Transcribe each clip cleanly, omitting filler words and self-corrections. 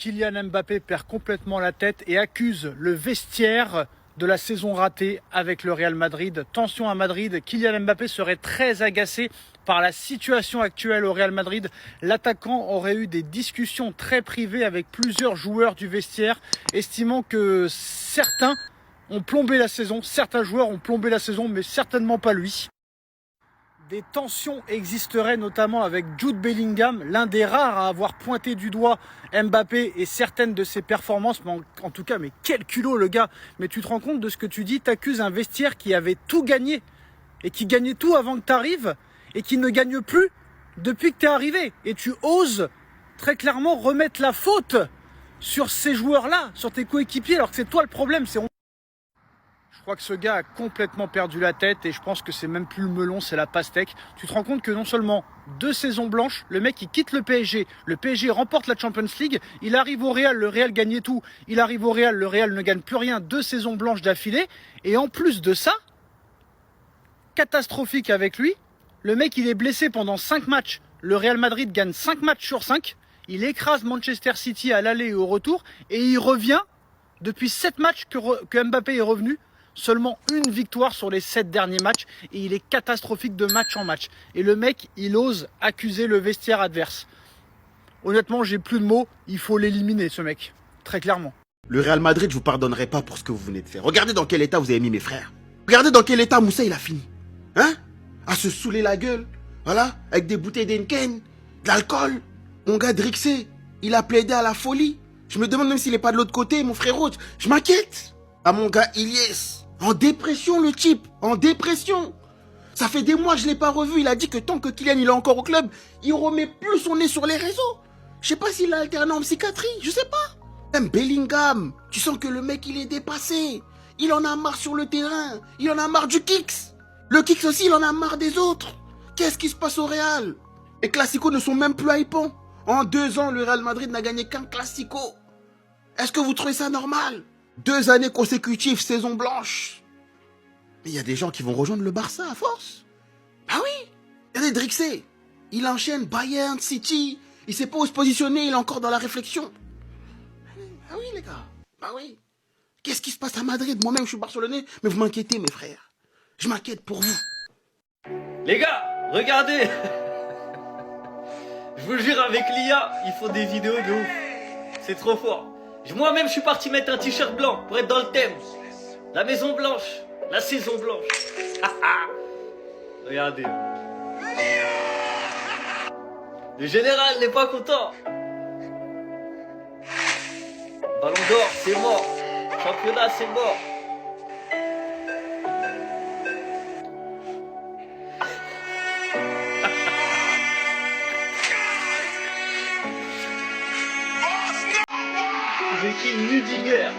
Kylian Mbappé perd complètement la tête et accuse le vestiaire de la saison ratée avec le Real Madrid. Tension à Madrid, Kylian Mbappé serait très agacé par la situation actuelle au Real Madrid. L'attaquant aurait eu des discussions très privées avec plusieurs joueurs du vestiaire, estimant que certains ont plombé la saison, certains joueurs ont plombé la saison, mais certainement pas lui. Des tensions existeraient notamment avec Jude Bellingham, l'un des rares à avoir pointé du doigt Mbappé et certaines de ses performances. Mais en tout cas, mais quel culot le gars. Mais tu te rends compte de ce que tu dis, t'accuses un vestiaire qui avait tout gagné et qui gagnait tout avant que tu arrives et qui ne gagne plus depuis que tu es arrivé. Et tu oses très clairement remettre la faute sur ces joueurs-là, sur tes coéquipiers, alors que c'est toi le problème. Je crois que ce gars a complètement perdu la tête et je pense que c'est même plus le melon, c'est la pastèque. Tu te rends compte que non seulement 2 saisons blanches, le mec il quitte le PSG remporte la Champions League, il arrive au Real, le Real gagnait tout, il arrive au Real, le Real ne gagne plus rien, 2 saisons blanches d'affilée. Et en plus de ça, catastrophique avec lui, le mec il est blessé pendant 5 matchs, le Real Madrid gagne 5 matchs sur 5, il écrase Manchester City à l'aller et au retour et il revient depuis 7 matchs que Mbappé est revenu. Seulement une victoire sur les 7 derniers matchs et il est catastrophique de match en match. Et le mec, il ose accuser le vestiaire adverse. Honnêtement, j'ai plus de mots, il faut l'éliminer ce mec, très clairement. Le Real Madrid, je vous pardonnerai pas pour ce que vous venez de faire. Regardez dans quel état vous avez mis mes frères. Regardez dans quel état Moussa il a fini. Hein? À se saouler la gueule, voilà, avec des bouteilles d'Henken, de l'alcool. Mon gars Drixé, il a plaidé à la folie. Je me demande même s'il est pas de l'autre côté, mon frérot. Je m'inquiète. Ah mon gars Ilyes. En dépression le type, en dépression. Ça fait des mois que je l'ai pas revu. Il a dit que tant que Kylian il est encore au club, il remet plus son nez sur les réseaux. Je sais pas s'il a alterné en psychiatrie, je sais pas. Même Bellingham, tu sens que le mec il est dépassé. Il en a marre sur le terrain, il en a marre du kicks. Le kicks aussi, il en a marre des autres. Qu'est-ce qui se passe au Real? Les classicos ne sont même plus hypants. En 2 ans, le Real Madrid n'a gagné qu'un classico. Est-ce que vous trouvez ça normal? 2 années consécutives, saison blanche. Mais il y a des gens qui vont rejoindre le Barça à force. Ah oui. Regardez Drixé. Il enchaîne Bayern, City. Il sait pas où se positionner, il est encore dans la réflexion. Ah oui les gars. Ah oui. Qu'est-ce qui se passe à Madrid? Moi-même je suis barcelonais, mais vous m'inquiétez mes frères. Je m'inquiète pour vous. Les gars, regardez. Je vous jure, avec l'IA, ils font des vidéos de ouf. C'est trop fort. Moi-même, je suis parti mettre un t-shirt blanc pour être dans le thème. La Maison Blanche, la saison blanche. Regardez. Le général n'est pas content. Ballon d'or, c'est mort. Championnat, c'est mort. J'ai qui Nudinger.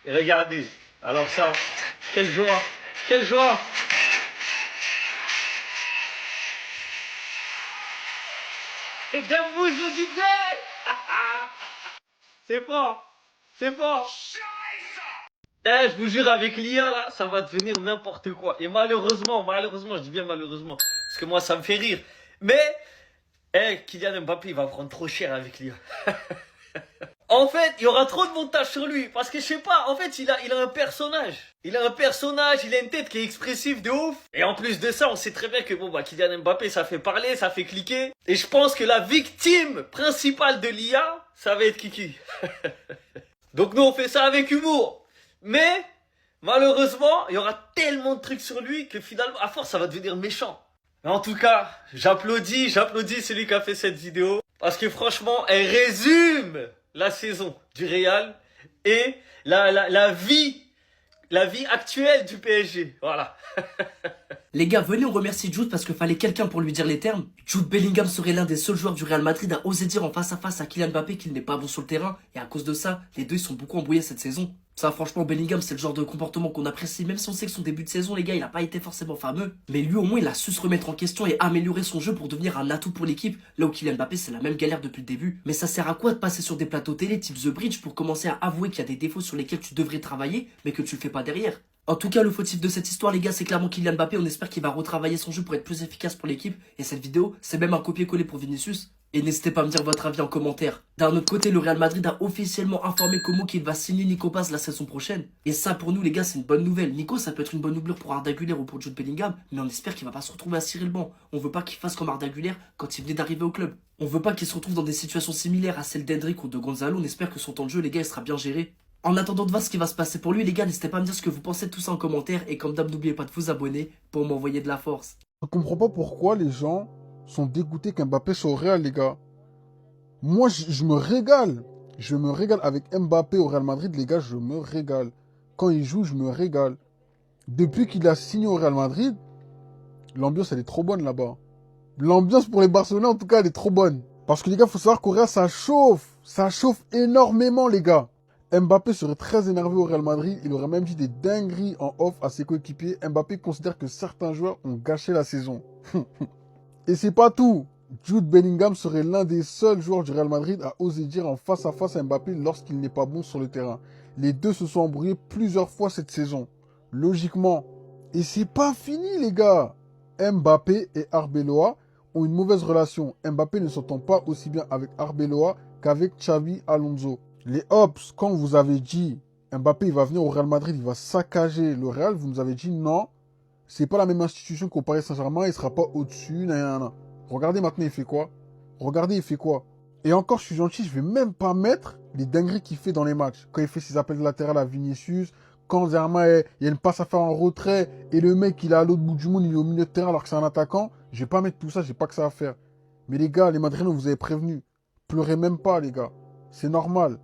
Et regardez, alors ça, quelle joie, quelle joie. Et d'un vous, je vous disais. C'est fort, c'est fort. Eh, je vous jure, avec l'IA, là, ça va devenir n'importe quoi. Et malheureusement, je dis bien malheureusement, parce que moi, ça me fait rire. Mais, Kylian Mbappé, il va prendre trop cher avec l'IA. En fait, il y aura trop de montage sur lui. Parce que je sais pas, en fait, il a un personnage. Il a un personnage, il a une tête qui est expressive de ouf. Et en plus de ça, on sait très bien que Kylian Mbappé, ça fait parler, ça fait cliquer. Et je pense que la victime principale de l'IA, ça va être Kiki. Donc nous, on fait ça avec humour. Mais, malheureusement, il y aura tellement de trucs sur lui que finalement, à force, ça va devenir méchant. Mais en tout cas, j'applaudis celui qui a fait cette vidéo. Parce que franchement, elle résume la saison du Real et la vie actuelle du PSG. Voilà. Les gars, venez on remercie Jude parce qu'il fallait quelqu'un pour lui dire les termes. Jude Bellingham serait l'un des seuls joueurs du Real Madrid à oser dire en face à face à Kylian Mbappé qu'il n'est pas bon sur le terrain. Et à cause de ça, les deux ils sont beaucoup embrouillés cette saison. Ça franchement, Bellingham c'est le genre de comportement qu'on apprécie. Même si on sait que son début de saison, les gars, il a pas été forcément fameux. Mais lui au moins il a su se remettre en question et améliorer son jeu pour devenir un atout pour l'équipe. Là où Kylian Mbappé c'est la même galère depuis le début. Mais ça sert à quoi de passer sur des plateaux télé type The Bridge pour commencer à avouer qu'il y a des défauts sur lesquels tu devrais travailler mais que tu le fais pas derrière? En tout cas, le fautif de cette histoire, les gars, c'est clairement Kylian Mbappé. On espère qu'il va retravailler son jeu pour être plus efficace pour l'équipe. Et cette vidéo, c'est même un copier-coller pour Vinicius. Et n'hésitez pas à me dire votre avis en commentaire. D'un autre côté, le Real Madrid a officiellement informé Como qu'il va signer Nico Paz la saison prochaine. Et ça, pour nous, les gars, c'est une bonne nouvelle. Nico, ça peut être une bonne doublure pour Arda Güler ou pour Jude Bellingham, mais on espère qu'il va pas se retrouver à cirer le banc. On veut pas qu'il fasse comme Arda Güler quand il venait d'arriver au club. On veut pas qu'il se retrouve dans des situations similaires à celles d'Hendrick ou de Gonzalo. On espère que son temps de jeu, les gars, il sera bien géré. En attendant de voir ce qui va se passer pour lui, les gars, n'hésitez pas à me dire ce que vous pensez de tout ça en commentaire. Et comme d'hab, n'oubliez pas de vous abonner pour m'envoyer de la force. Je comprends pas pourquoi les gens sont dégoûtés qu'Mbappé soit au Real, les gars. Moi, je me régale. Je me régale avec Mbappé au Real Madrid, les gars, je me régale. Quand il joue, je me régale. Depuis qu'il a signé au Real Madrid, l'ambiance, elle est trop bonne là-bas. L'ambiance pour les Barcelonais, en tout cas, elle est trop bonne. Parce que les gars, faut savoir qu'au Real, ça chauffe. Ça chauffe énormément, les gars. Mbappé serait très énervé au Real Madrid. Il aurait même dit des dingueries en off à ses coéquipiers. Mbappé considère que certains joueurs ont gâché la saison. Et c'est pas tout. Jude Bellingham serait l'un des seuls joueurs du Real Madrid à oser dire en face à face à Mbappé lorsqu'il n'est pas bon sur le terrain. Les deux se sont embrouillés plusieurs fois cette saison. Logiquement. Et c'est pas fini, les gars. Mbappé et Arbeloa ont une mauvaise relation. Mbappé ne s'entend pas aussi bien avec Arbeloa qu'avec Xavi Alonso. Les Hops, quand vous avez dit Mbappé il va venir au Real Madrid, il va saccager le Real, vous nous avez dit non, c'est pas la même institution qu'au Paris Saint-Germain, il sera pas au-dessus, nanana. Regardez maintenant, il fait quoi? Regardez, il fait quoi? Et encore, je suis gentil, je vais même pas mettre les dingueries qu'il fait dans les matchs. Quand il fait ses appels latérales à Vinicius, quand Zermain, il y a une passe à faire en retrait, et le mec, il est à l'autre bout du monde, il est au milieu de terrain alors que c'est un attaquant, je vais pas mettre tout ça, j'ai pas que ça à faire. Mais les gars, les Madrilènes, vous avez prévenu. Pleurez même pas, les gars. C'est normal.